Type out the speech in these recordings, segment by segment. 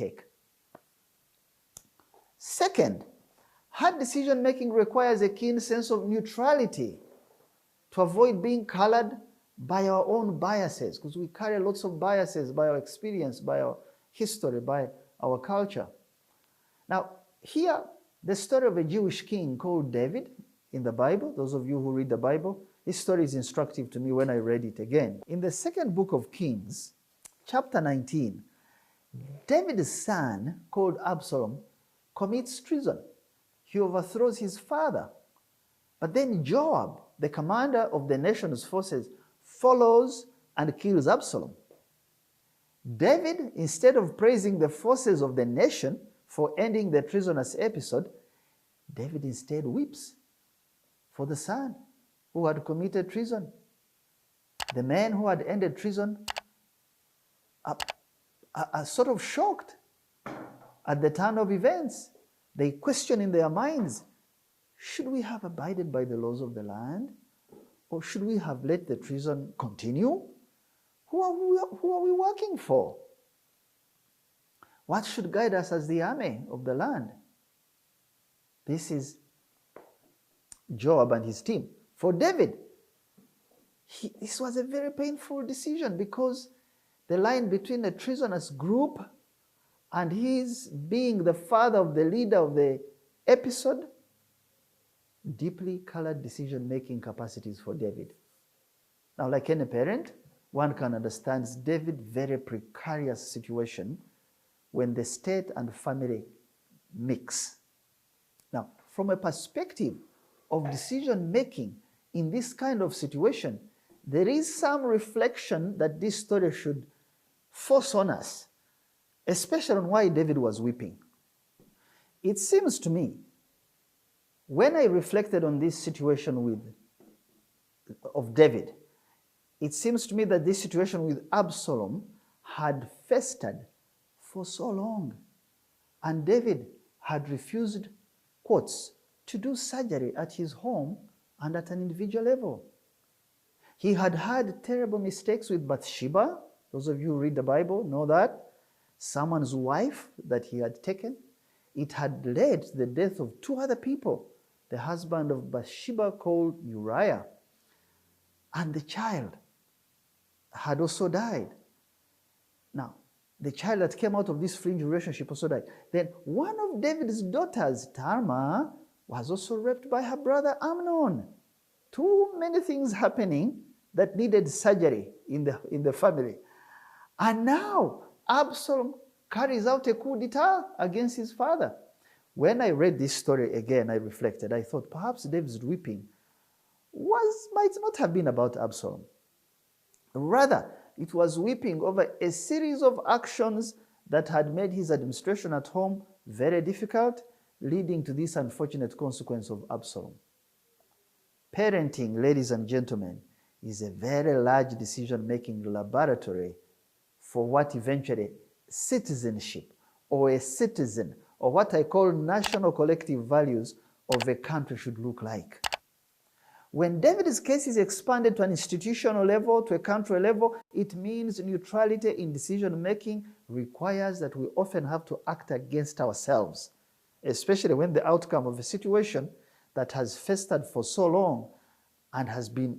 take. Second, hard decision-making requires a keen sense of neutrality to avoid being colored by our own biases, because we carry lots of biases by our experience, by our history, by our culture. Now, here, the story of a Jewish king called David in the Bible. Those of you who read the Bible, this story is instructive to me when I read it again. In the second book of Kings, chapter 19, David's son, called Absalom, commits treason. He overthrows his father. But then Joab, the commander of the nation's forces, follows and kills Absalom. David, instead of praising the forces of the nation for ending the treasonous episode, David instead weeps for the son who had committed treason. The men who had ended treason are sort of shocked at the turn of events. They question in their minds, should we have abided by the laws of the land? Or should we have let the treason continue? Who are we working for? What should guide us as the army of the land? This is Joab and his team. For David, this was a very painful decision, because the line between a treasonous group and his being the father of the leader of the episode deeply colored decision-making capacities for David. Now, like any parent, one can understand David's very precarious situation when the state and family mix. Now, from a perspective of decision-making in this kind of situation, there is some reflection that this story should force on us, especially on why David was weeping. It seems to me, when I reflected on this situation of David, it seems to me that this situation with Absalom had festered for so long, and David had refused, quotes, to do surgery at his home and at an individual level. He had had terrible mistakes with Bathsheba. Those of you who read the Bible know that. Someone's wife that he had taken. It had led to the death of two other people. The husband of Bathsheba, called Uriah, and the child had also died. Now, the child that came out of this fringe relationship also died. Then one of David's daughters, Tamar, was also raped by her brother Amnon. Too many things happening that needed surgery in the family. And now Absalom carries out a coup d'etat against his father. When I read this story again, I reflected. I thought perhaps David's weeping might not have been about Absalom. Rather, it was weeping over a series of actions that had made his administration at home very difficult, leading to this unfortunate consequence of Absalom. Parenting, ladies and gentlemen, is a very large decision-making laboratory for what eventually citizenship or a citizen, or what I call national collective values of a country should look like. When David's case is expanded to an institutional level, to a country level, it means neutrality in decision-making requires that we often have to act against ourselves, especially when the outcome of a situation that has festered for so long and has been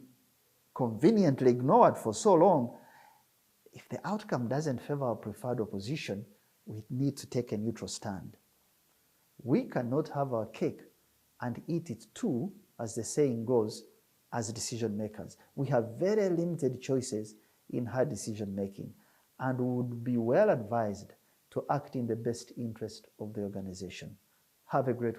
conveniently ignored for so long, if the outcome doesn't favor our preferred opposition, we need to take a neutral stand. We cannot have our cake and eat it too, as the saying goes, as decision makers. We have very limited choices in hard decision making, and would be well advised to act in the best interest of the organization. Have a great